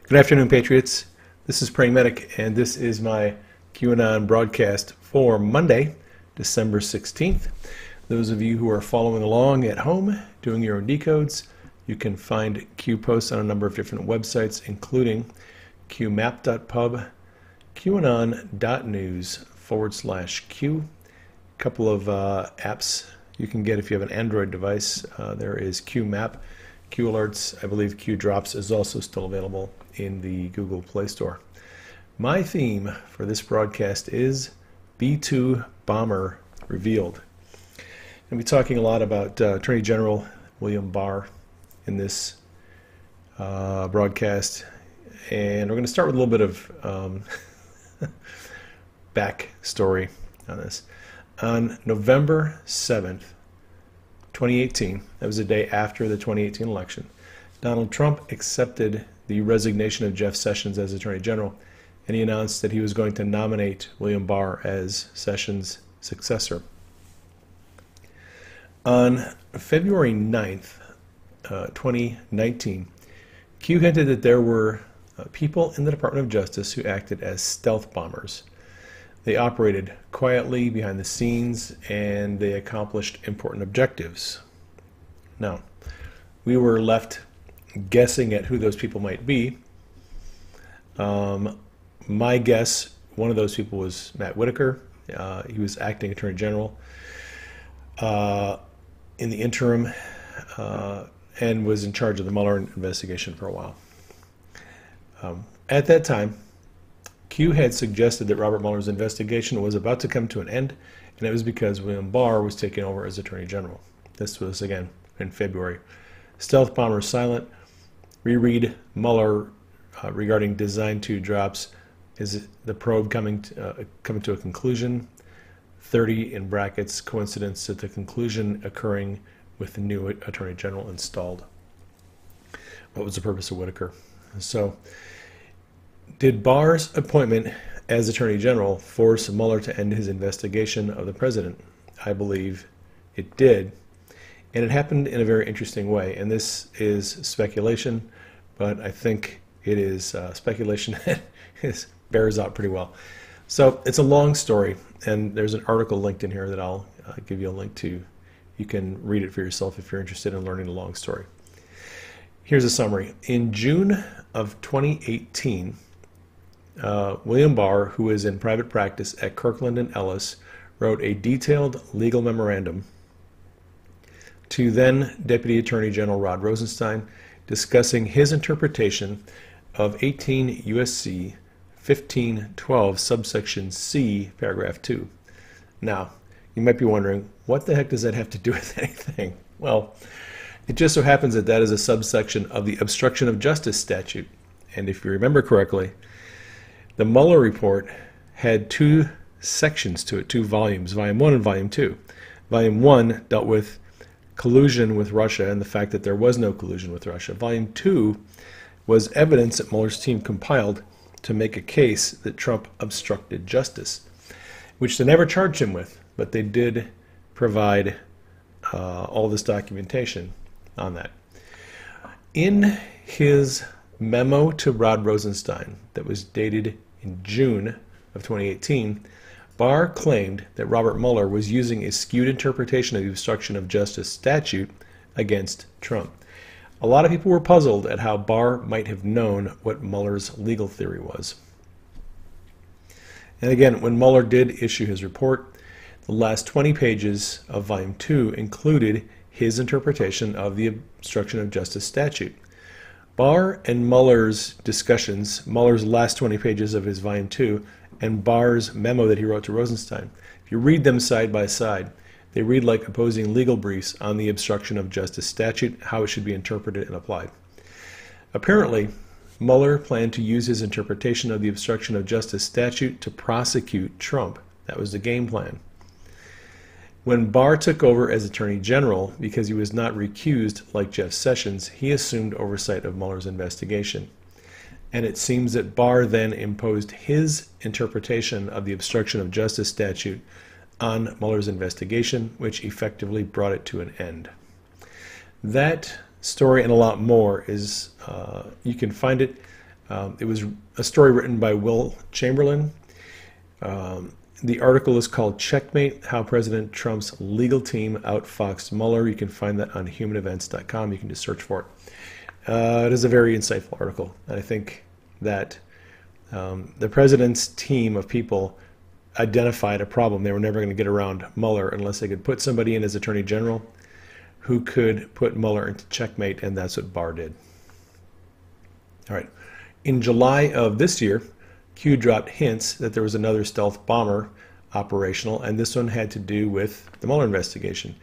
Good afternoon, Patriots. This is Praying Medic, and this is my QAnon broadcast for Monday, December 16th. Those of you who are following along at home, doing your own decodes, you can find Q posts on a number of different websites, including qmap.pub, qanon.news/Q. A couple of apps you can get if you have an Android device. There is QMap, Q Alerts. I believe Q Drops is also still available in the Google Play Store. My theme for this broadcast is B-2 bomber revealed. I'll be talking a lot about Attorney General William Barr in this broadcast, and we're going to start with a little bit of backstory on this. On November 7th, 2018, that was the day after the 2018 election, Donald Trump accepted the resignation of Jeff Sessions as Attorney General, and he announced that he was going to nominate William Barr as Sessions' successor. On February 9th, 2019, Q hinted that there were people in the Department of Justice who acted as stealth bombers. They operated quietly behind the scenes, and they accomplished important objectives. Now, we were left guessing at who those people might be. My guess, one of those people was Matt Whitaker. He was acting Attorney General in the interim and was in charge of the Mueller investigation for a while. At that time, Q had suggested that Robert Mueller's investigation was about to come to an end, and it was because William Barr was taking over as Attorney General. This was, again, in February. Stealth bomber silent. Reread Mueller regarding Design 2 drops. Is the probe coming to a conclusion? 30 in brackets, coincidence that the conclusion occurring with the new Attorney General installed. What was the purpose of Whitaker? So, did Barr's appointment as Attorney General force Mueller to end his investigation of the president? I believe it did. And it happened in a very interesting way. And this is speculation, but I think it is speculation that bears out pretty well. So it's a long story, and there's an article linked in here that I'll give you a link to. You can read it for yourself if you're interested in learning the long story. Here's a summary. In June of 2018, William Barr, who is in private practice at Kirkland & Ellis, wrote a detailed legal memorandum to then Deputy Attorney General Rod Rosenstein discussing his interpretation of 18 U.S.C. 1512 subsection C, paragraph 2. Now, you might be wondering, what the heck does that have to do with anything? Well, it just so happens that that is a subsection of the obstruction of justice statute. And if you remember correctly, the Mueller report had two sections to it, two volumes, Volume 1 and Volume 2. Volume 1 dealt with collusion with Russia and the fact that there was no collusion with Russia. Volume 2 was evidence that Mueller's team compiled to make a case that Trump obstructed justice, which they never charged him with, but they did provide all this documentation on that. In his memo to Rod Rosenstein that was dated in June of 2018, Barr claimed that Robert Mueller was using a skewed interpretation of the obstruction of justice statute against Trump. A lot of people were puzzled at how Barr might have known what Mueller's legal theory was. And again, when Mueller did issue his report, the last 20 pages of Volume 2 included his interpretation of the obstruction of justice statute. Barr and Mueller's discussions, Mueller's last 20 pages of his Volume 2, and Barr's memo that he wrote to Rosenstein, if you read them side by side, they read like opposing legal briefs on the obstruction of justice statute, how it should be interpreted and applied. Apparently, Mueller planned to use his interpretation of the obstruction of justice statute to prosecute Trump. That was the game plan. When Barr took over as Attorney General, because he was not recused like Jeff Sessions, he assumed oversight of Mueller's investigation. And it seems that Barr then imposed his interpretation of the obstruction of justice statute on Mueller's investigation, which effectively brought it to an end. That story and a lot more is, you can find it It was a story written by Will Chamberlain. The article is called Checkmate, How President Trump's Legal Team Outfoxed Mueller. You can find that on humanevents.com. You can just search for it. It is a very insightful article. I think that the president's team of people identified a problem. They were never going to get around Mueller unless they could put somebody in as Attorney General who could put Mueller into checkmate, and that's what Barr did. All right. In July of this year, Q dropped hints that there was another stealth bomber operational, and this one had to do with the Mueller investigation.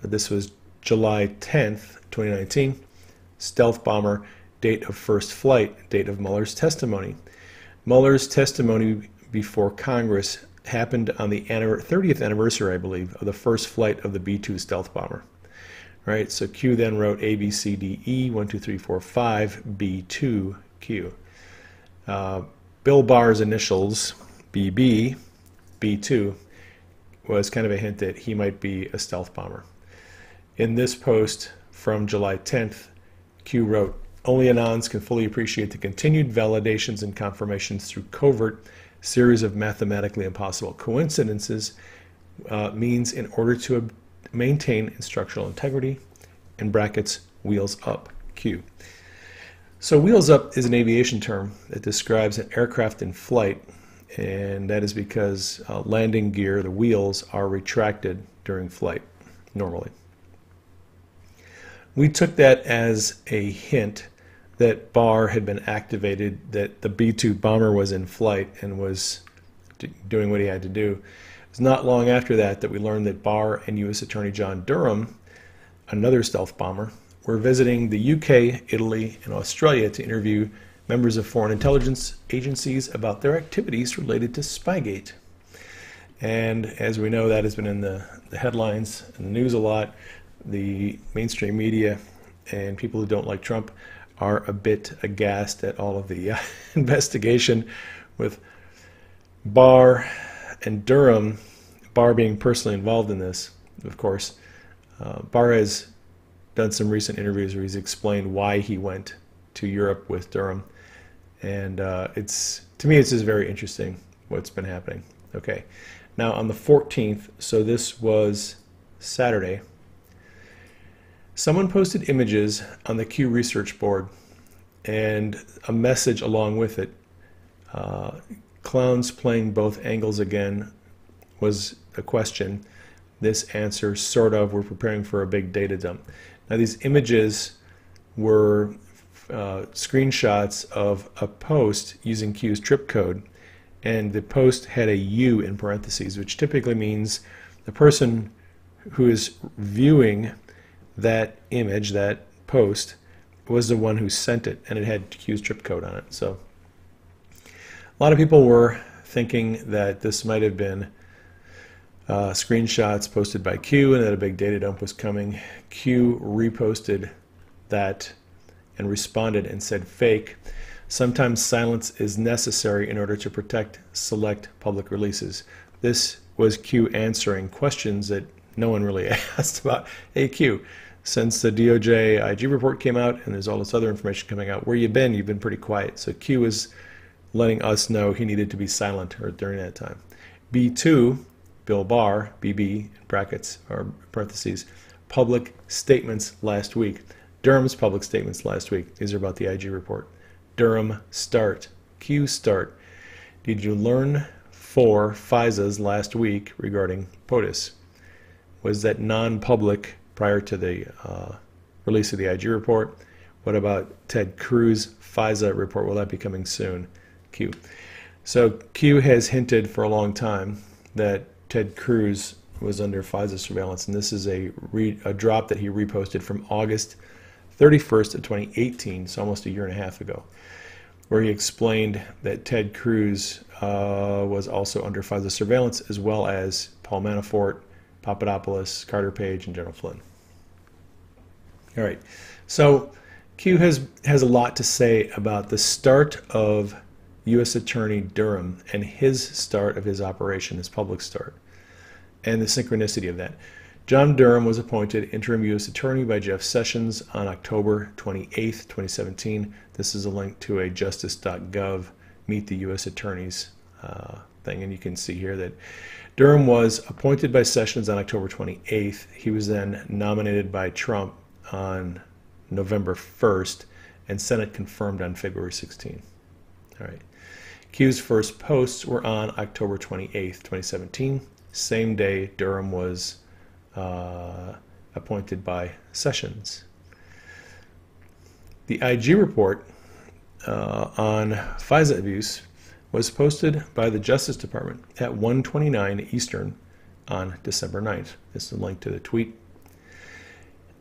This was July 10th, 2019. Stealth bomber, date of first flight, date of Mueller's testimony. Mueller's testimony before Congress happened on the 30th anniversary, I believe, of the first flight of the B-2 stealth bomber. Right, so Q then wrote A, B, C, D, E, 1, 2, 3, 4, 5, B2, Q. Bill Barr's initials, BB, B2, was kind of a hint that he might be a stealth bomber. In this post from July 10th, Q wrote, only anons can fully appreciate the continued validations and confirmations through covert series of mathematically impossible coincidences means in order to maintain instructional integrity, in brackets, wheels up, Q. So wheels up is an aviation term that describes an aircraft in flight, and that is because landing gear, the wheels, are retracted during flight, normally. We took that as a hint that Barr had been activated, that the B-2 bomber was in flight and was doing what he had to do. It was not long after that that we learned that Barr and U.S. Attorney John Durham, another stealth bomber, were visiting the UK, Italy, and Australia to interview members of foreign intelligence agencies about their activities related to Spygate. And as we know, that has been in the headlines and the news a lot. The mainstream media and people who don't like Trump are a bit aghast at all of the investigation with Barr and Durham, Barr being personally involved in this, of course. Barr has done some recent interviews where he's explained why he went to Europe with Durham. And to me, it's just very interesting what's been happening. Okay, now on the 14th, so this was Saturday, someone posted images on the Q research board and a message along with it. Clowns playing both angles again was a question. This answer, sort of, we're preparing for a big data dump. Now these images were screenshots of a post using Q's trip code, and the post had a U in parentheses, which typically means the person who is viewing that image, that post, was the one who sent it, and it had Q's trip code on it. So a lot of people were thinking that this might have been screenshots posted by Q and that a big data dump was coming. Q reposted that and responded and said, fake. Sometimes silence is necessary in order to protect select public releases. This was Q answering questions that no one really asked about. Hey Q, since the DOJ IG report came out and there's all this other information coming out, where you been? You've been pretty quiet. So Q was letting us know he needed to be silent during that time. B2, Bill Barr, BB, brackets or parentheses, public statements last week. Durham's public statements last week. These are about the IG report. Durham start, Q start. Did you learn for FISA's last week regarding POTUS? Was that non-public prior to the release of the IG report? What about Ted Cruz FISA report? Will that be coming soon? Q. So Q has hinted for a long time that Ted Cruz was under FISA surveillance, and this is a drop that he reposted from August 31st of 2018, so almost a year and a half ago, where he explained that Ted Cruz was also under FISA surveillance, as well as Paul Manafort, Papadopoulos, Carter Page, and General Flynn. All right, so Q has a lot to say about the start of U.S. Attorney Durham and his start of his operation, his public start, and the synchronicity of that. John Durham was appointed interim U.S. Attorney by Jeff Sessions on October 28, 2017. This is a link to a justice.gov Meet the U.S. Attorneys thing, and you can see here that Durham was appointed by Sessions on October 28th. He was then nominated by Trump on November 1st, and Senate confirmed on February 16th. All right. Q's first posts were on October 28th, 2017. Same day Durham was appointed by Sessions. The IG report on FISA abuse was posted by the Justice Department at 1:29 Eastern on December 9th. This is a link to the tweet.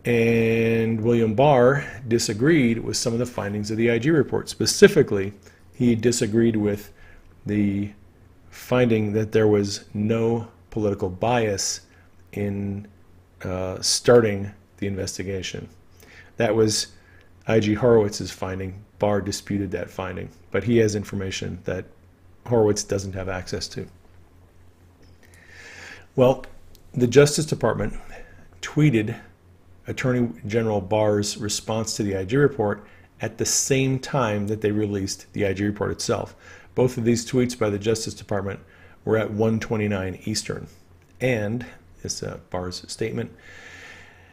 And William Barr disagreed with some of the findings of the IG report. Specifically, he disagreed with the finding that there was no political bias in starting the investigation. That was IG Horowitz's finding. Barr disputed that finding, but he has information that Horowitz doesn't have access to. Well, the Justice Department tweeted Attorney General Barr's response to the IG report at the same time that they released the IG report itself. Both of these tweets by the Justice Department were at 1:29 Eastern. And it's Barr's statement.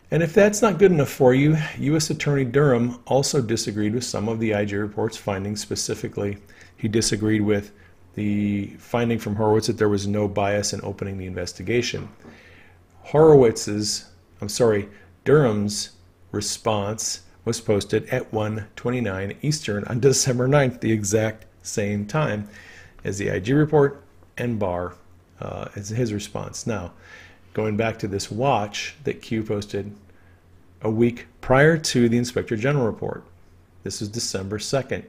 And if that's not good enough for you, U.S. Attorney Durham also disagreed with some of the IG report's findings. Specifically, he disagreed with the finding from Horowitz that there was no bias in opening the investigation. Durham's response was posted at 1:29 Eastern on December 9th, the exact same time as the IG report and Barr as his response. Now, going back to this watch that Q posted a week prior to the Inspector General report. This is December 2nd.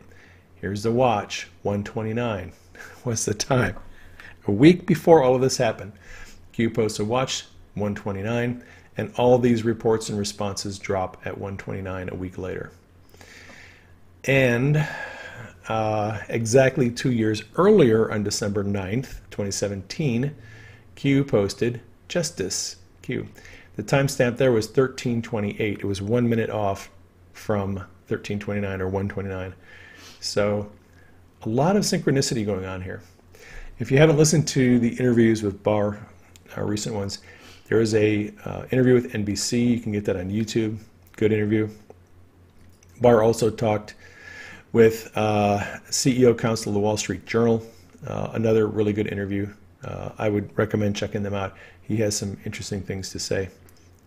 Here's the watch, 1:29 was the time. A week before all of this happened, Q posts a watch, 1:29, and all these reports and responses drop at 1:29 a week later. And exactly 2 years earlier, on December 9th, 2017, Q posted Justice Q. The timestamp there was 13:28. It was 1 minute off from 13:29 or 1:29. So a lot of synchronicity going on here. If you haven't listened to the interviews with Barr, our recent ones, there is a interview with NBC. You can get that on YouTube. Good interview. Barr also talked with CEO Counsel of the Wall Street Journal. Another really good interview. I would recommend checking them out. He has some interesting things to say.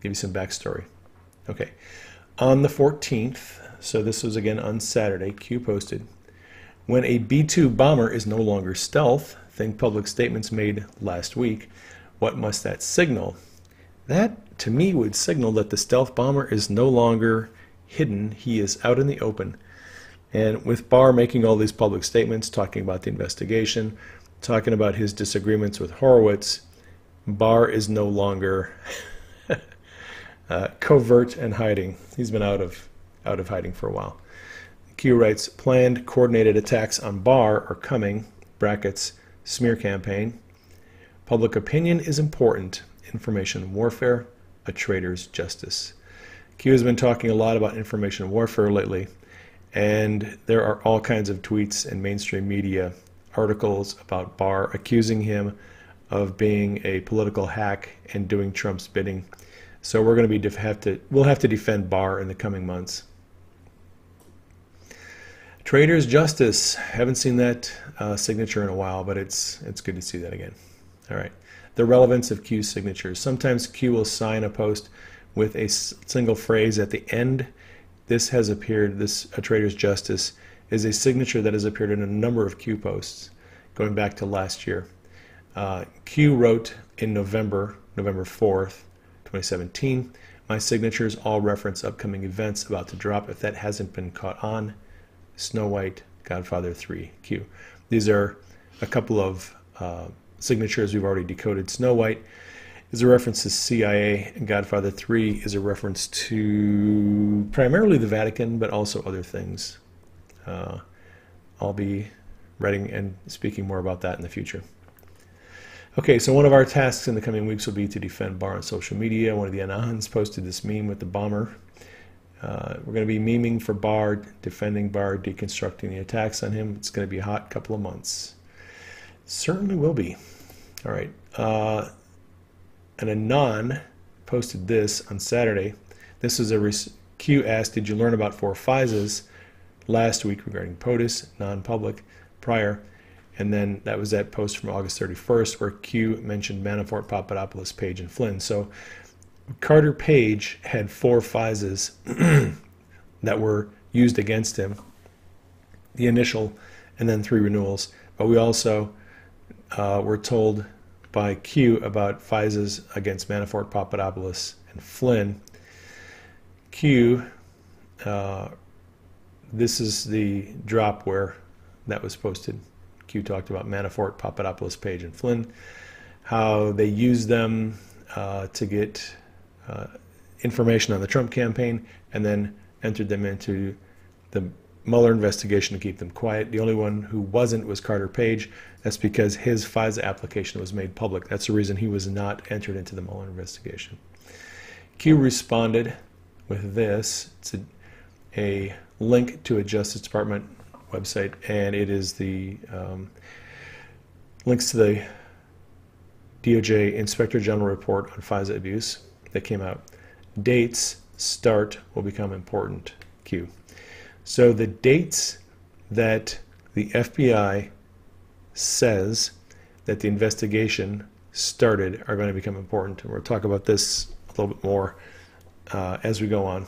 Give you some backstory. Okay. On the 14th, so this was again on Saturday, Q posted, when a B-2 bomber is no longer stealth, think public statements made last week, what must that signal? That, to me, would signal that the stealth bomber is no longer hidden. He is out in the open. And with Barr making all these public statements, talking about the investigation, talking about his disagreements with Horowitz, Barr is no longer covert and hiding. He's been out of hiding for a while. Q writes, planned coordinated attacks on Barr are coming, brackets, smear campaign. Public opinion is important. Information warfare, a traitor's justice. Q has been talking a lot about information warfare lately, and there are all kinds of tweets and mainstream media articles about Barr accusing him of being a political hack and doing Trump's bidding. So we're going to we'll have to defend Barr in the coming months. Traitor's justice. Haven't seen that signature in a while, but it's good to see that again. All right. The relevance of Q's signatures. Sometimes Q will sign a post with a single phrase at the end. This has appeared, a traitor's justice is a signature that has appeared in a number of Q posts going back to last year. Q wrote in November 4th, 2017, my signatures all reference upcoming events about to drop. If that hasn't been caught on, Snow White, Godfather 3, Q. These are a couple of signatures we've already decoded. Snow White is a reference to CIA, and Godfather 3 is a reference to primarily the Vatican, but also other things. I'll be writing and speaking more about that in the future. Okay, so one of our tasks in the coming weeks will be to defend Barr on social media. One of the Anons posted this meme with the bomber. We're going to be memeing for Barr, defending Barr, deconstructing the attacks on him. It's going to be a hot couple of months. Certainly will be. All right. An Anon posted this on Saturday. This is a Q asked, did you learn about 4 FISAs last week regarding POTUS, non-public, prior? And then that was that post from August 31st where Q mentioned Manafort, Papadopoulos, Page, and Flynn. So Carter Page had 4 FISAs that were used against him, the initial and then 3 renewals. But we also were told by Q about FISAs against Manafort, Papadopoulos, and Flynn. Q, this is the drop where that was posted. Q talked about Manafort, Papadopoulos, Page, and Flynn, how they used them to get information on the Trump campaign and then entered them into the Mueller investigation to keep them quiet. The only one who wasn't was Carter Page. That's because his FISA application was made public. That's the reason he was not entered into the Mueller investigation. Q responded with this. It's a link to a Justice Department website, and it is the links to the DOJ Inspector General report on FISA abuse that came out. Dates start will become important. Q. So the dates that the FBI says that the investigation started are going to become important, and we'll talk about this a little bit more as we go on.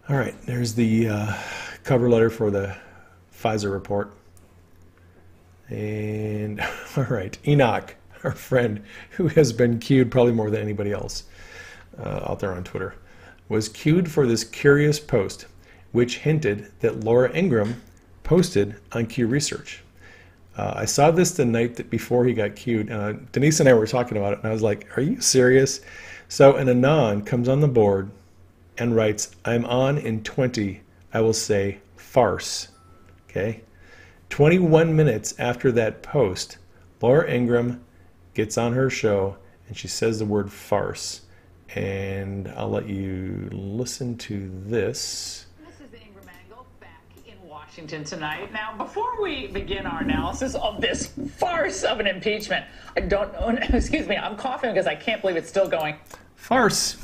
All right, there's the cover letter for the FISA report. And all right, Enoch, our friend, who has been queued probably more than anybody else out there on Twitter, was queued for this curious post, which hinted that Laura Ingraham posted on Q Research. I saw this the night that before he got queued. Denise and I were talking about it, and I was like, are you serious? So an Anon comes on the board and writes, I'm on in 20, I will say farce. Okay? 21 minutes after that post, Laura Ingraham gets on her show and she says the word farce. And I'll let you listen to this. This is Ingram Angle back in Washington tonight. Now, before we begin our analysis of this farce of an impeachment, I don't know, excuse me, I'm coughing because I can't believe it's still going. Farce.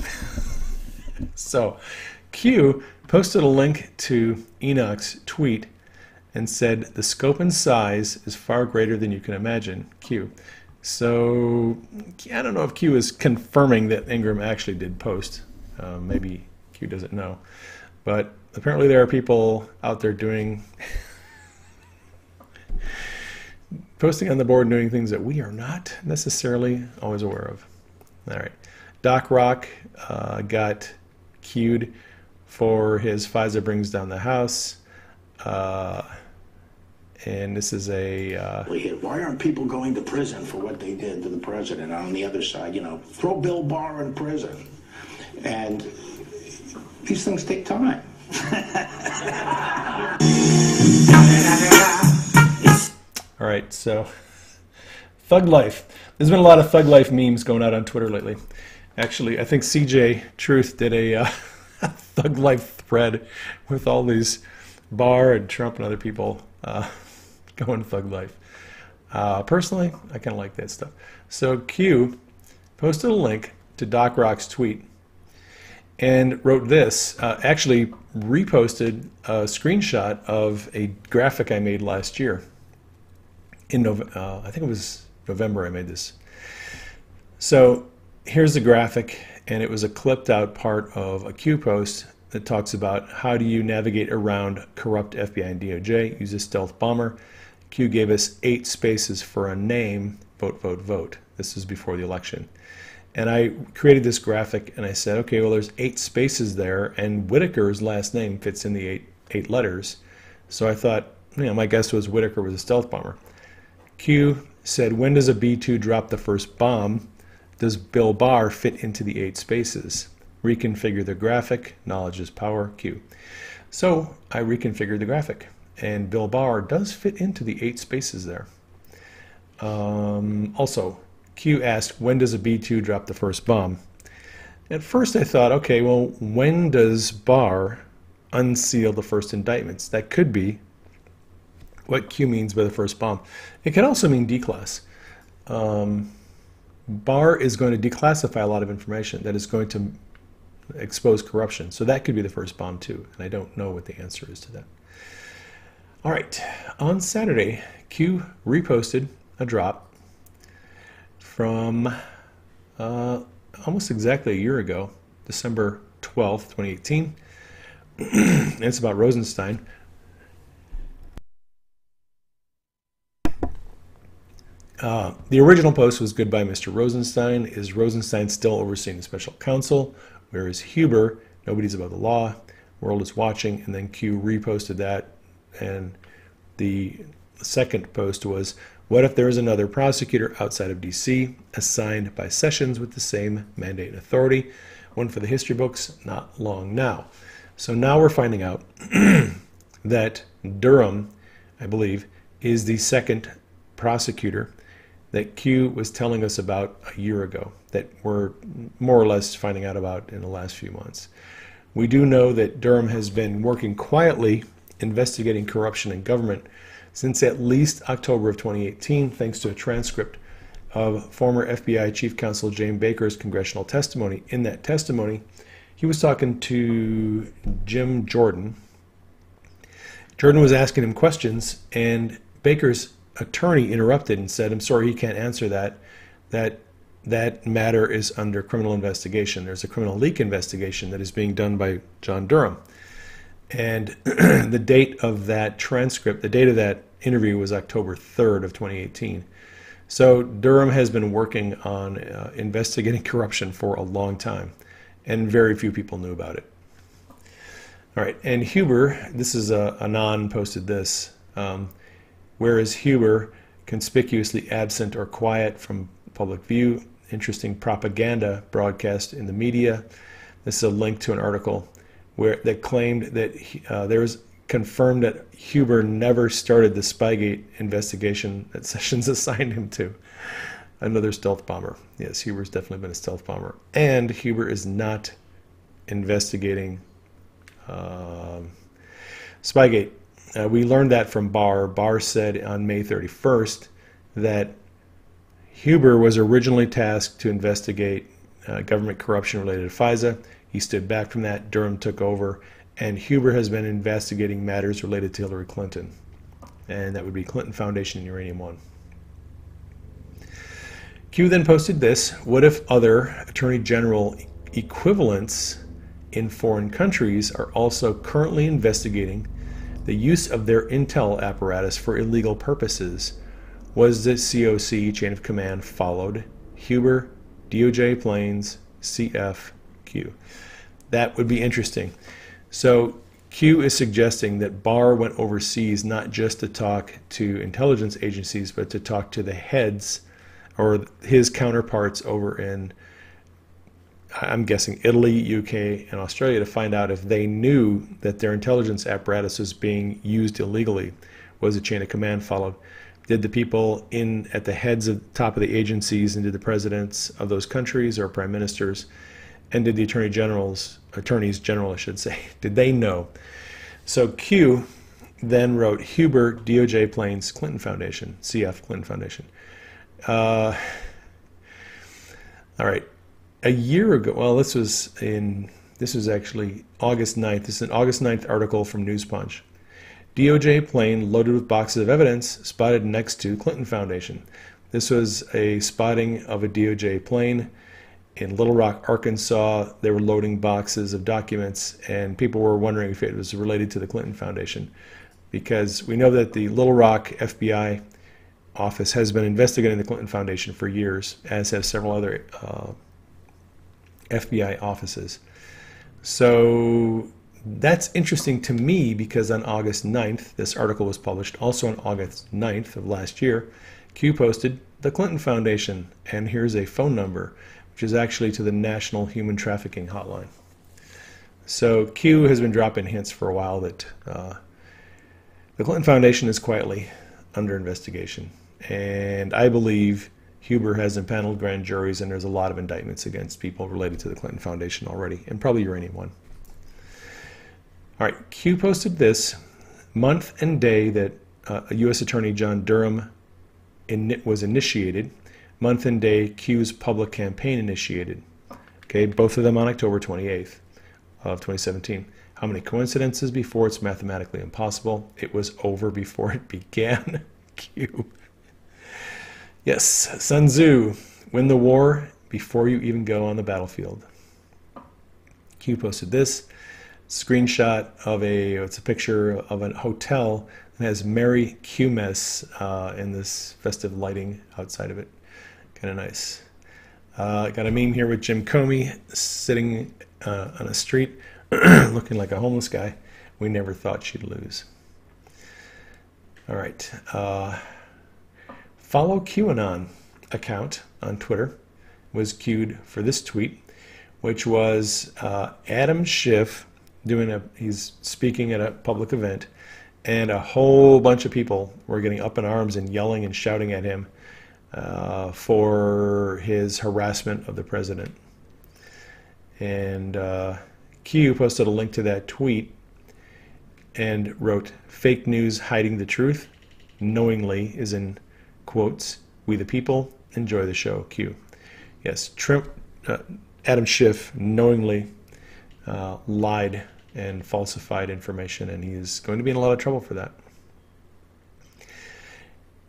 So, Q posted a link to Enoch's tweet and said, the scope and size is far greater than you can imagine, Q. So, I don't know if Q is confirming that Ingram actually did post. Maybe Q doesn't know. But apparently there are people out there doing, posting on the board, doing things that we are not necessarily always aware of. All right. Doc Rock got queued for his FISA brings down the House. And this is a... Why aren't people going to prison for what they did to the president? On the other side, you know, throw Bill Barr in prison. And these things take time. All right, so Thug Life. There's been a lot of Thug Life memes going out on Twitter lately. Actually, I think CJ Truth did a Thug Life thread with all these Barr and Trump and other people going Thug Life. Personally, I kind of like that stuff. So Q posted a link to Doc Rock's tweet and wrote this, actually reposted a screenshot of a graphic I made last year. In I think it was November I made this. So here's the graphic, and it was a clipped out part of a Q post that talks about how do you navigate around corrupt FBI and DOJ, use a stealth bomber. Q gave us 8 spaces for a name, vote, vote, vote. This was before the election. And I created this graphic and I said, okay, well, there's 8 spaces there, and Whitaker's last name fits in the 8 letters. So I thought, you know, my guess was Whitaker was a stealth bomber. Q said, when does a B-2 drop the first bomb? Does Bill Barr fit into the 8 spaces? Reconfigure the graphic. Knowledge is power. Q. So I reconfigured the graphic, and Bill Barr does fit into the 8 spaces there. Also, Q asked, when does a B-2 drop the first bomb? At first I thought, okay, well, when does Barr unseal the first indictments? That could be what Q means by the first bomb. It could also mean declass. Barr is going to declassify a lot of information that is going to expose corruption. So that could be the first bomb too. And I don't know what the answer is to that. All right. On Saturday, Q reposted a drop from almost exactly a year ago, December 12th, 2018. And it's about Rosenstein. The original post was "Goodbye, Mr. Rosenstein. Is Rosenstein still overseeing the special counsel? Where is Huber? Nobody's above the law. World is watching." And then Q reposted that. And the second post was, "What if there is another prosecutor outside of D.C. assigned by Sessions with the same mandate and authority? One for the history books, not long now." So now we're finding out that Durham, I believe, is the second prosecutor that Q was telling us about a year ago, that we're more or less finding out about in the last few months. We do know that Durham has been working quietly investigating corruption in government since at least October of 2018, thanks to a transcript of former FBI Chief Counsel James Baker's congressional testimony. In that testimony, he was talking to Jim Jordan. Jordan was asking him questions, and Baker's attorney interrupted and said, "I'm sorry, he can't answer that. That matter is under criminal investigation. There's a criminal leak investigation that is being done by John Durham." And the date of that transcript, the date of that interview was October 3rd of 2018. So Durham has been working on investigating corruption for a long time, and very few people knew about it. All right, and Huber, this is Anon posted this. Where is Huber conspicuously absent or quiet from public view? Interesting propaganda broadcast in the media. This is a link to an article that claimed that there was confirmed that Huber never started the Spygate investigation that Sessions assigned him to. Another stealth bomber. Yes, Huber's definitely been a stealth bomber. And Huber is not investigating Spygate. We learned that from Barr. Barr said on May 31st that Huber was originally tasked to investigate government corruption related to FISA. He stood back from that. Durham took over, and Huber has been investigating matters related to Hillary Clinton, and that would be Clinton Foundation and Uranium One. Q then posted this: "What if other Attorney General equivalents in foreign countries are also currently investigating the use of their intel apparatus for illegal purposes? Was the COC chain of command followed? Huber, DOJ planes, CF, Q." That would be interesting. So Q is suggesting that Barr went overseas not just to talk to intelligence agencies, but to talk to the heads or his counterparts over in, I'm guessing, Italy, UK, and Australia, to find out if they knew that their intelligence apparatus was being used illegally. Was the chain of command followed? Did the people at the heads of top of the agencies, and did the presidents of those countries or prime ministers, and did the attorneys general, I should say, did they know? So Q then wrote Huber, DOJ planes, Clinton Foundation, CF, Clinton Foundation. All right. A year ago, well, this was actually August 9th. This is an August 9th article from News Punch. DOJ plane loaded with boxes of evidence spotted next to Clinton Foundation. This was a spotting of a DOJ plane in Little Rock, Arkansas. They were loading boxes of documents, and people were wondering if it was related to the Clinton Foundation, because we know that the Little Rock FBI office has been investigating the Clinton Foundation for years, as have several other FBI offices. So that's interesting to me, because on August 9th, this article was published. Also on August 9th of last year, Q posted the Clinton Foundation, and here's a phone number, which is actually to the National Human Trafficking Hotline. So Q has been dropping hints for a while that the Clinton Foundation is quietly under investigation. And I believe Huber has impaneled grand juries, and there's a lot of indictments against people related to the Clinton Foundation already, and probably Uranium One. All right, Q posted this month and day that U.S. Attorney John Durham was initiated, month and day Q's public campaign initiated. Okay, both of them on October 28th of 2017. How many coincidences before it's mathematically impossible? It was over before it began. Q. Yes, Sun Tzu, win the war before you even go on the battlefield. Q posted this screenshot of it's a picture of a hotel that has Merry Qmas in this festive lighting outside of it. Kind of nice. Got a meme here with Jim Comey sitting on a street looking like a homeless guy. We never thought she'd lose. All right. Follow QAnon account on Twitter was queued for this tweet, which was Adam Schiff he's speaking at a public event, and a whole bunch of people were getting up in arms and yelling and shouting at him for his harassment of the president. And Q posted a link to that tweet and wrote, "Fake news hiding the truth, knowingly," is in quotes, "we the people, enjoy the show, Q." Yes, Adam Schiff knowingly lied and falsified information, and he's going to be in a lot of trouble for that.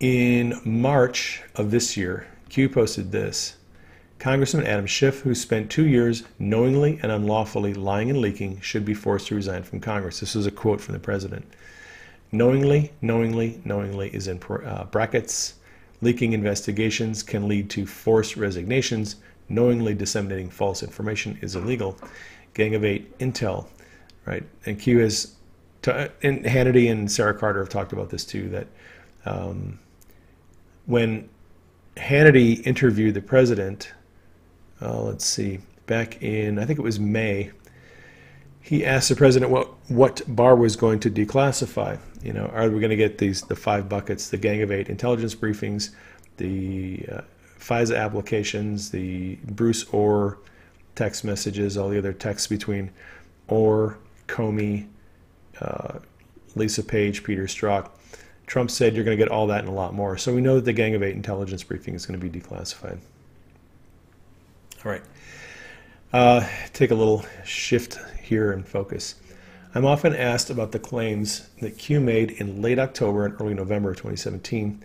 In March of this year, Q posted this. Congressman Adam Schiff, who spent 2 years knowingly and unlawfully lying and leaking, should be forced to resign from Congress. This is a quote from the president. Knowingly is in brackets. Leaking investigations can lead to forced resignations. Knowingly disseminating false information is illegal. Gang of 8 intel, right? And Q has, and Hannity and Sarah Carter have talked about this too, that when Hannity interviewed the president, let's see, back in, I think it was May, he asked the president what Barr was going to declassify. You know, are we going to get the 5 buckets, the Gang of 8 intelligence briefings, the FISA applications, the Bruce Orr text messages, all the other texts between Orr, Comey, Lisa Page, Peter Strzok. Trump said you're going to get all that and a lot more. So we know that the Gang of 8 intelligence briefing is going to be declassified. All right. Take a little shift here and focus. I'm often asked about the claims that Q made in late October and early November of 2017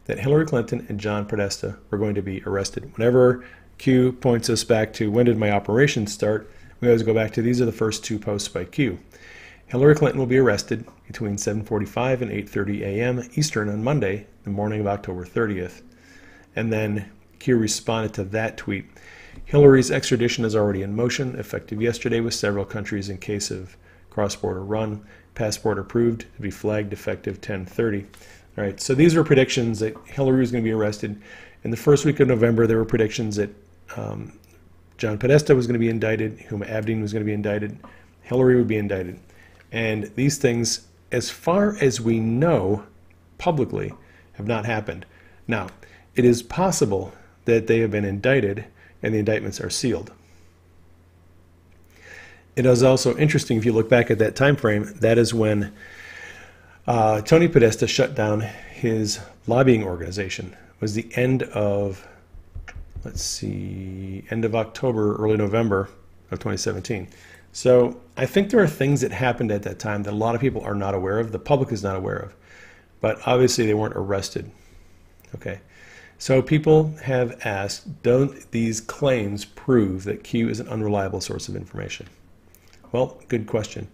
that Hillary Clinton and John Podesta were going to be arrested. Whenever Q points us back to when did my operation start, we always go back to these are the first 2 posts by Q. Hillary Clinton will be arrested between 7:45 and 8:30 a.m. Eastern on Monday, the morning of October 30th. And then Q responded to that tweet. Hillary's extradition is already in motion, effective yesterday with several countries in case of cross-border run. Passport approved to be flagged effective 10:30. All right, so these were predictions that Hillary was going to be arrested. In the first week of November, there were predictions that John Podesta was going to be indicted, Huma Abedin was going to be indicted, Hillary would be indicted. And these things, as far as we know publicly, have not happened. Now, it is possible that they have been indicted and the indictments are sealed. It is also interesting, if you look back at that time frame, that is when Tony Podesta shut down his lobbying organization. It was the end of, let's see, end of October, early November of 2017. So I think there are things that happened at that time that a lot of people are not aware of, the public is not aware of, but obviously they weren't arrested. Okay, so people have asked, don't these claims prove that Q is an unreliable source of information? Well, good question.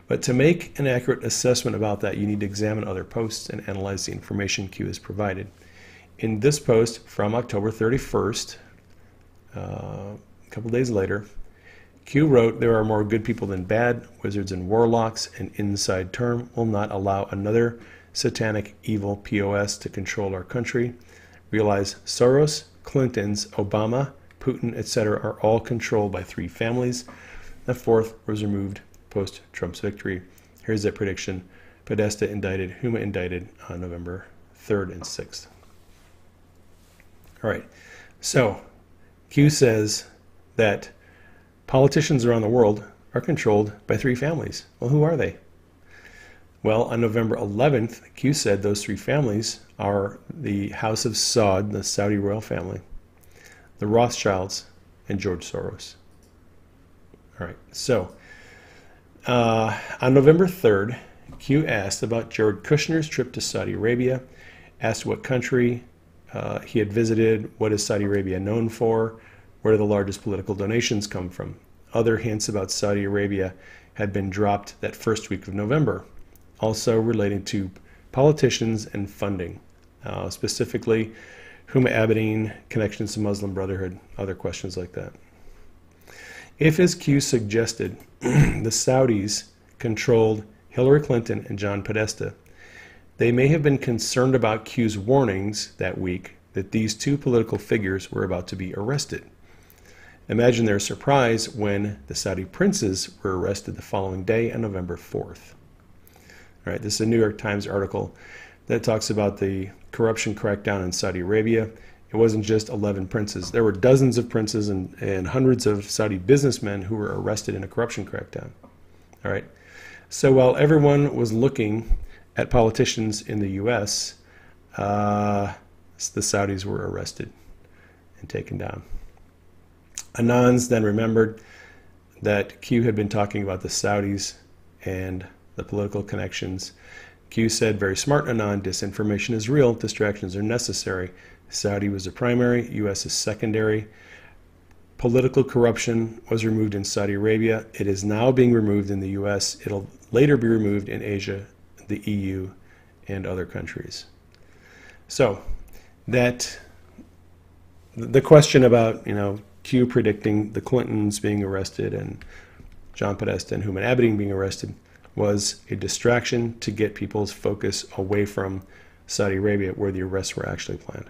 But to make an accurate assessment about that, you need to examine other posts and analyze the information Q has provided. In this post from October 31st, a couple days later, Q wrote, "There are more good people than bad. Wizards and warlocks, an inside term, will not allow another satanic evil POS to control our country. Realize Soros, Clintons, Obama, Putin, etc. are all controlled by 3 families. The 4th was removed post-Trump's victory." Here's that prediction. Podesta indicted, Huma indicted on November 3rd and 6th. All right. So Q says that politicians around the world are controlled by three families. Well, who are they? Well, on November 11th, Q said those three families are the House of Saud, the Saudi royal family, the Rothschilds, and George Soros. All right. So on November 3rd, Q asked about Jared Kushner's trip to Saudi Arabia, asked what country he had visited, what is Saudi Arabia known for, where do the largest political donations come from. Other hints about Saudi Arabia had been dropped that first week of November, also relating to politicians and funding, specifically Huma Abedin, connections to Muslim Brotherhood, other questions like that. If, as Q suggested, the Saudis controlled Hillary Clinton and John Podesta, they may have been concerned about Q's warnings that week that these two political figures were about to be arrested. Imagine their surprise when the Saudi princes were arrested the following day on November 4th. All right, this is a New York Times article that talks about the corruption crackdown in Saudi Arabia. It wasn't just 11 princes. There were dozens of princes and hundreds of Saudi businessmen who were arrested in a corruption crackdown. All right. So while everyone was looking at politicians in the U.S., the Saudis were arrested and taken down. Anons then remembered that Q had been talking about the Saudis and the political connections. Q said, very smart, Anon, disinformation is real, distractions are necessary. Saudi was the primary, U.S. is secondary. Political corruption was removed in Saudi Arabia. It is now being removed in the U.S. It'll later be removed in Asia, the EU, and other countries. So that the question about, Q predicting the Clintons being arrested and John Podesta and Huma Abedin being arrested was a distraction to get people's focus away from Saudi Arabia, where the arrests were actually planned.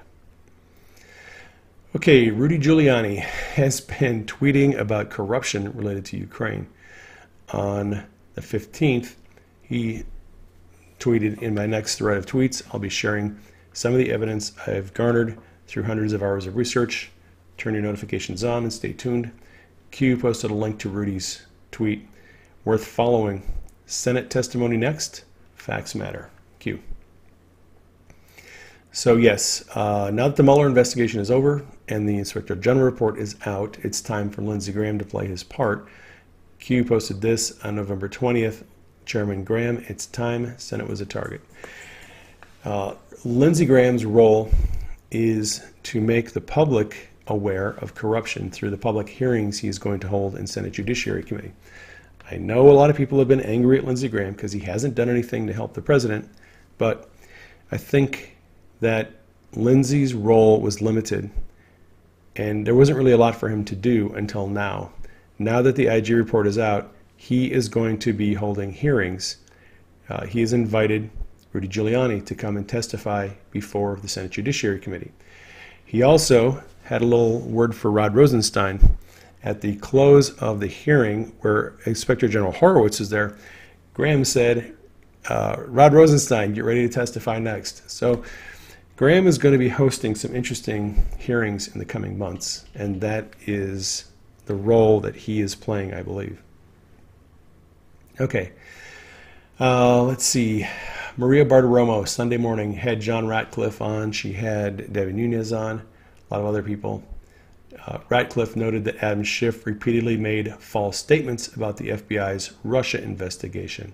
Okay, Rudy Giuliani has been tweeting about corruption related to Ukraine. On the 15th, he tweeted, in my next thread of tweets, I'll be sharing some of the evidence I've garnered through hundreds of hours of research. Turn your notifications on and stay tuned. Q posted a link to Rudy's tweet. Worth following. Senate testimony next. Facts matter. Q. So yes, now that the Mueller investigation is over and the Inspector General report is out, it's time for Lindsey Graham to play his part. Q posted this on November 20th. Chairman Graham, it's time. Senate was a target. Lindsey Graham's role is to make the public aware of corruption through the public hearings he is going to hold in Senate Judiciary Committee. I know a lot of people have been angry at Lindsey Graham because he hasn't done anything to help the president, but I think that Lindsey's role was limited and there wasn't really a lot for him to do until now. Now that the IG report is out, he is going to be holding hearings. He has invited Rudy Giuliani to come and testify before the Senate Judiciary Committee. He also had a little word for Rod Rosenstein. At the close of the hearing where Inspector General Horowitz is there, Graham said, Rod Rosenstein, get ready to testify next. So Graham is going to be hosting some interesting hearings in the coming months, and that is the role that he is playing, I believe. Okay, let's see. Maria Bartiromo, Sunday morning, had John Ratcliffe on. She had Debbie Nunez on, a lot of other people. Ratcliffe noted that Adam Schiff repeatedly made false statements about the FBI's Russia investigation.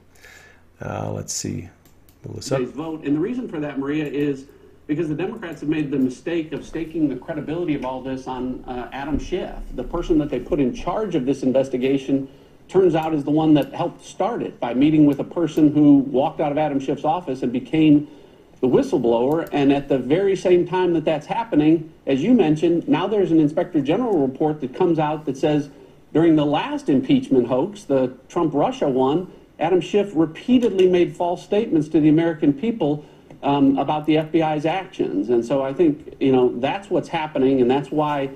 Let's see. Melissa? Vote. And the reason for that, Maria, is because the Democrats have made the mistake of staking the credibility of all this on Adam Schiff. The person that they put in charge of this investigation turns out is the one that helped start it by meeting with a person who walked out of Adam Schiff's office and became the whistleblower. And at the very same time that that's happening, as you mentioned, now there's an Inspector General report that comes out that says during the last impeachment hoax, the Trump-Russia one, Adam Schiff repeatedly made false statements to the American people about the FBI's actions. And so I think, that's what's happening, and that's why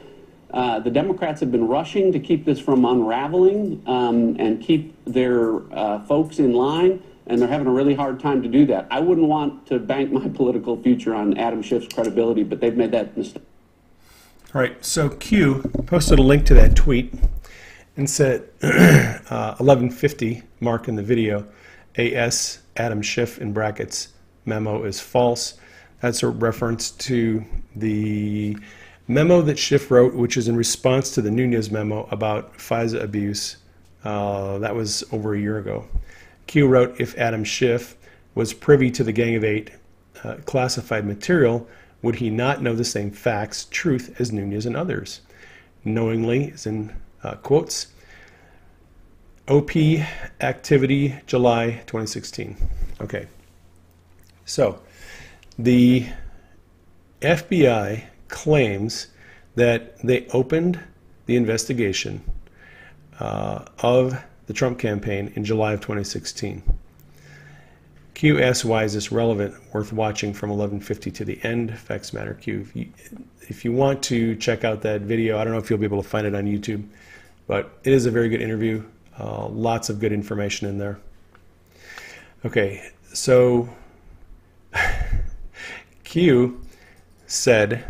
the Democrats have been rushing to keep this from unraveling and keep their folks in line, and they're having a really hard time to do that. I wouldn't want to bank my political future on Adam Schiff's credibility, but they've made that mistake. All right, so Q posted a link to that tweet and said 1150 mark in the video, AS Adam Schiff in brackets memo is false. That's a reference to the memo that Schiff wrote, which is in response to the Nunez memo about FISA abuse. That was over a year ago. Q wrote, if Adam Schiff was privy to the Gang of Eight classified material, would he not know the same facts, truth as Nunez and others? Knowingly is in quotes. OP activity, July 2016. Okay. So the FBI claims that they opened the investigation of the Trump campaign in July of 2016. Q asks, why is this relevant? Worth watching from 1150 to the end. Facts matter. Q, if you want to check out that video, I don't know if you'll be able to find it on YouTube, but it is a very good interview. Lots of good information in there. Okay, so Q said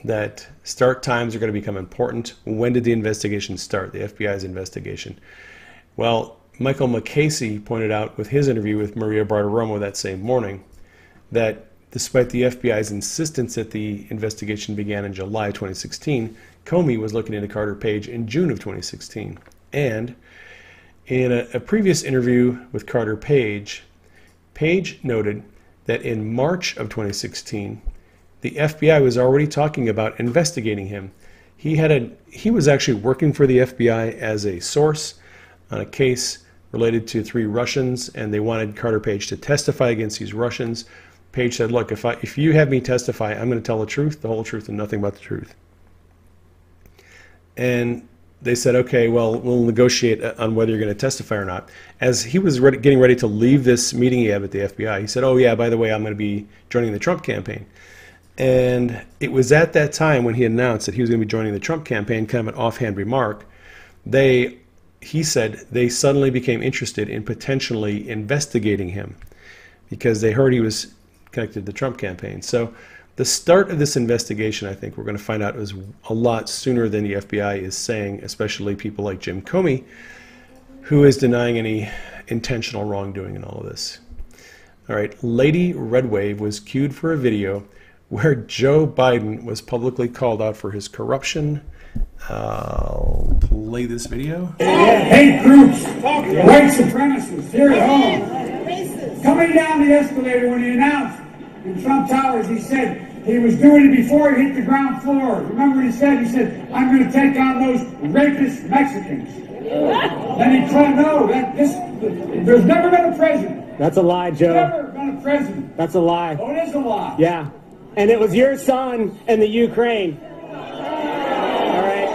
that start times are going to become important. When did the investigation start, the FBI's investigation? Well, Michael McCasey pointed out with his interview with Maria Bartiromo that same morning that despite the FBI's insistence that the investigation began in July 2016, Comey was looking into Carter Page in June of 2016. And in a previous interview with Carter Page, Page noted that in March of 2016, the FBI was already talking about investigating him. He was actually working for the FBI as a source on a case related to 3 Russians, and they wanted Carter Page to testify against these Russians. Page said, look, if you have me testify, I'm going to tell the truth, the whole truth, and nothing but the truth. And they said, okay, well, we'll negotiate on whether you're going to testify or not. As he was getting ready to leave this meeting he had with the FBI, he said, oh yeah, by the way, I'm going to be joining the Trump campaign. And it was at that time when he announced that he was going to be joining the Trump campaign, kind of an offhand remark, he said they suddenly became interested in potentially investigating him because they heard he was connected to the Trump campaign. So the start of this investigation, I think we're going to find out, is a lot sooner than the FBI is saying, especially people like Jim Comey, who is denying any intentional wrongdoing in all of this. All right, Lady Red Wave was cued for a video where Joe Biden was publicly called out for his corruption. I'll play this video. Hate groups, white supremacists here at home. Coming down the escalator when he announced in Trump Towers, he said he was doing it before he hit the ground floor. Remember what he said? He said, I'm going to take on those rapist Mexicans. Then he tried, no, there's never been a president. That's a lie, Joe. Never been a president. That's a lie. Oh, it is a lie. Yeah. And it was your son in the Ukraine. All right.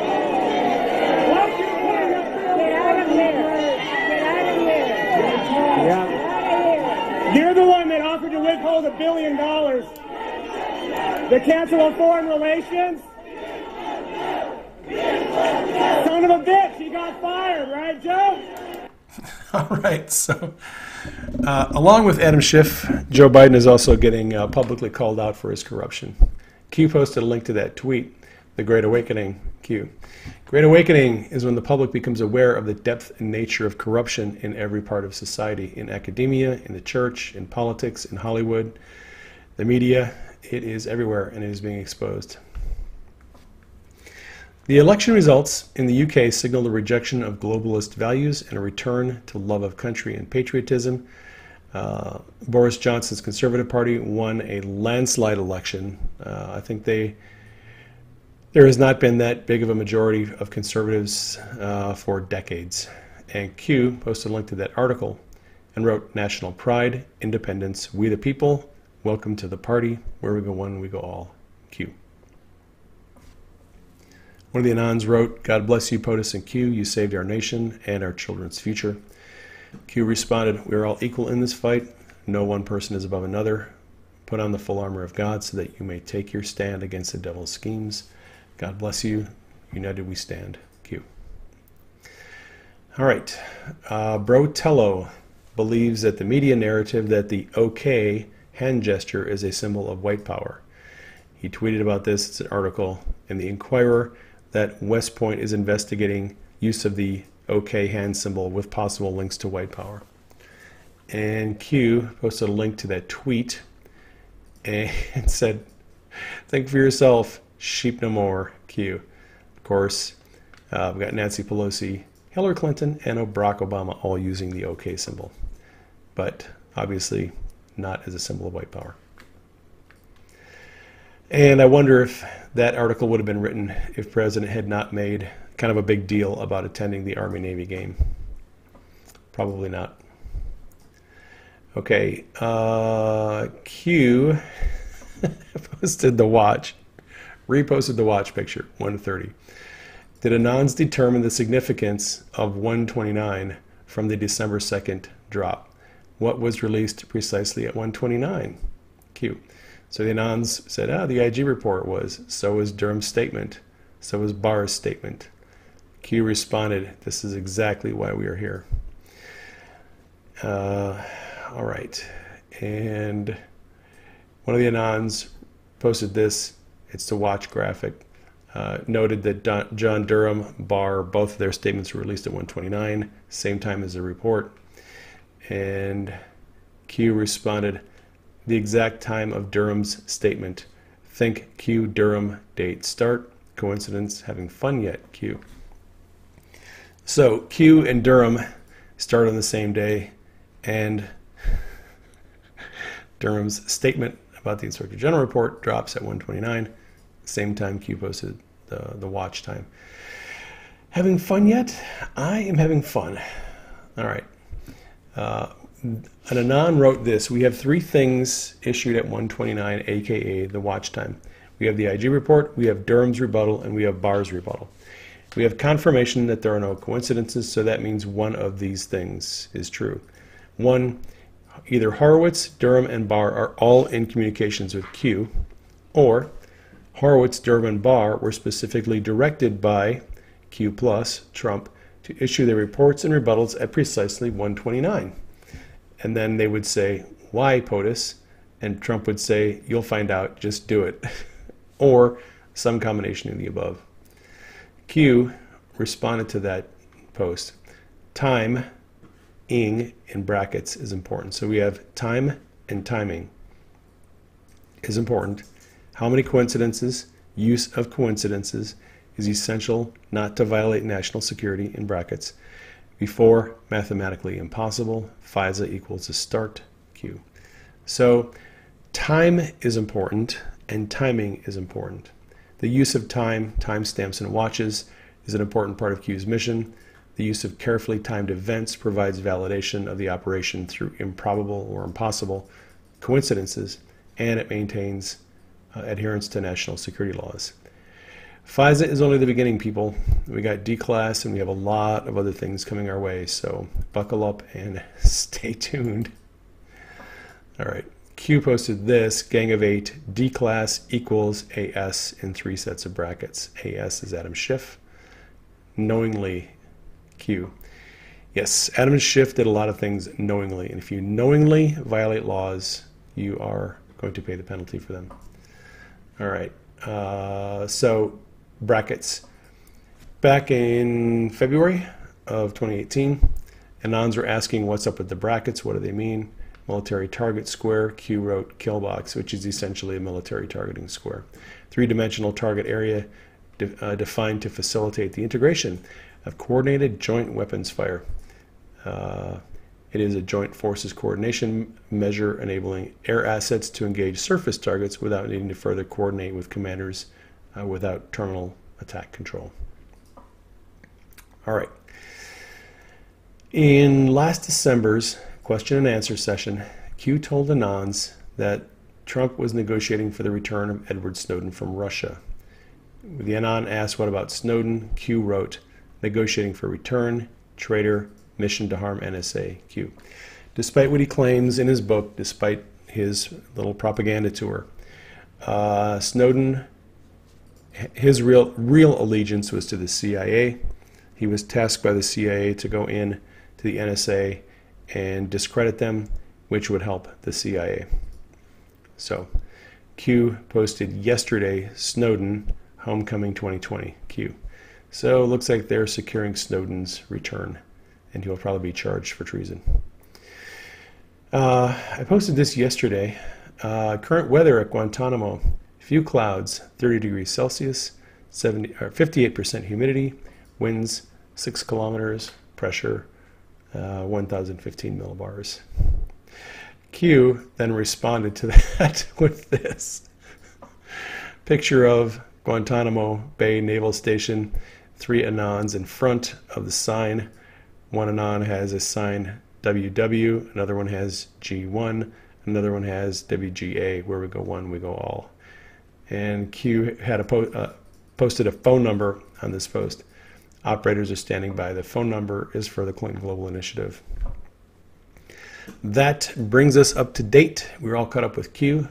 Yeah. You're the one that offered to withhold $1 billion. The Council on Foreign Relations. Son of a bitch, he got fired, right, Joe? All right, so along with Adam Schiff, Joe Biden is also getting publicly called out for his corruption. Q posted a link to that tweet, The Great Awakening. Q. Great Awakening is when the public becomes aware of the depth and nature of corruption in every part of society, in academia, in the church, in politics, in Hollywood, the media. It is everywhere, and it is being exposed. The election results in the UK signaled a rejection of globalist values and a return to love of country and patriotism. Boris Johnson's Conservative Party won a landslide election. I think there has not been that big of a majority of conservatives for decades. And Q posted a link to that article and wrote, National Pride, Independence, We the People, welcome to the party, where we go one, we go all. Q. One of the Anons wrote, God bless you, POTUS and Q. You saved our nation and our children's future. Q responded, we are all equal in this fight. No one person is above another. Put on the full armor of God so that you may take your stand against the devil's schemes. God bless you. United we stand. Q. All right. Brotello believes that the media narrative that the OK hand gesture is a symbol of white power. He tweeted about this. It's an article in the Inquirer that West Point is investigating use of the OK hand symbol with possible links to white power. And Q posted a link to that tweet and said, "Think for yourself, sheep no more, Q." Of course, we've got Nancy Pelosi, Hillary Clinton, and Barack Obama all using the OK symbol, but obviously not as a symbol of white power. And I wonder if that article would have been written if President had not made kind of a big deal about attending the Army-Navy game. Probably not. Okay, Q posted the watch, reposted the watch picture, 1:30. Did Anons determine the significance of 129 from the December 2nd drop? What was released precisely at 129? Q. So the Anons said, the IG report was, so was Durham's statement, so was Barr's statement. Q responded, this is exactly why we are here. All right, and one of the Anons posted this, it's the watch graphic, noted that John Durham, Barr, both of their statements were released at 129, same time as the report. And Q responded, the exact time of Durham's statement. Think Q Durham date start. Coincidence? Having fun yet? Q. So Q and Durham start on the same day, and Durham's statement about the Inspector General report drops at 129. Same time Q posted the watch time. Having fun yet? I am having fun. All right. An Anon wrote this: we have three things issued at 129, aka the watch time. We have the IG report, we have Durham's rebuttal, and we have Barr's rebuttal. We have confirmation that there are no coincidences, so that means one of these things is true. One, either Horowitz, Durham, and Barr are all in communications with Q, or Horowitz, Durham, and Barr were specifically directed by Q plus Trump to issue their reports and rebuttals at precisely 129. And then they would say, why, POTUS? And Trump would say, you'll find out, just do it. Or some combination of the above. Q responded to that post. Time, ing, in brackets, is important. So we have time and timing is important. How many coincidences, use of coincidences, is essential not to violate national security, in brackets. Before, mathematically impossible. FISA equals a start, Q. So time is important and timing is important. The use of time, timestamps, and watches is an important part of Q's mission. The use of carefully timed events provides validation of the operation through improbable or impossible coincidences, and it maintains adherence to national security laws. FISA is only the beginning, people. We got D-Class and we have a lot of other things coming our way, so buckle up and stay tuned. All right, Q posted this, Gang of 8, D-Class equals AS in 3 sets of brackets. AS is Adam Schiff. Knowingly, Q. Yes, Adam Schiff did a lot of things knowingly, and if you knowingly violate laws, you are going to pay the penalty for them. All right, so brackets. Back in February of 2018, Anons were asking what's up with the brackets, what do they mean? Military target square, Q wrote kill box, which is essentially a military targeting square. Three-dimensional target area defined to facilitate the integration of coordinated joint weapons fire. It is a joint forces coordination measure enabling air assets to engage surface targets without needing to further coordinate with commanders without terminal attack control. All right. In last December's question and answer session, Q told Anons that Trump was negotiating for the return of Edward Snowden from Russia. The Anon asked, what about Snowden? Q wrote, negotiating for return, traitor, mission to harm NSA, Q. Despite what he claims in his book, despite his little propaganda tour, Snowden, his real allegiance was to the CIA. He was tasked by the CIA to go in to the NSA and discredit them, which would help the CIA. So Q posted yesterday, Snowden, Homecoming 2020, Q. So it looks like they're securing Snowden's return, and he'll probably be charged for treason. I posted this yesterday. Current weather at Guantanamo, few clouds, 30 degrees Celsius, 58% humidity, winds 6 kilometers, pressure 1,015 millibars. Q then responded to that with this. Picture of Guantanamo Bay Naval Station, 3 Anons in front of the sign. One Anon has a sign WW, another one has G1, another one has WGA, where we go one, we go all. And Q had posted a phone number on this post. Operators are standing by. The phone number is for the Clinton Global Initiative. That brings us up to date. We're all caught up with Q.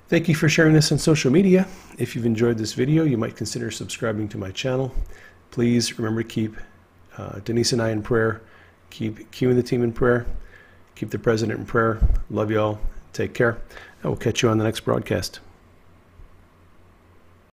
Thank you for sharing this on social media. If you've enjoyed this video, you might consider subscribing to my channel. Please remember to keep Denise and I in prayer. Keep Q and the team in prayer. Keep the president in prayer. Love you all. Take care. I will catch you on the next broadcast.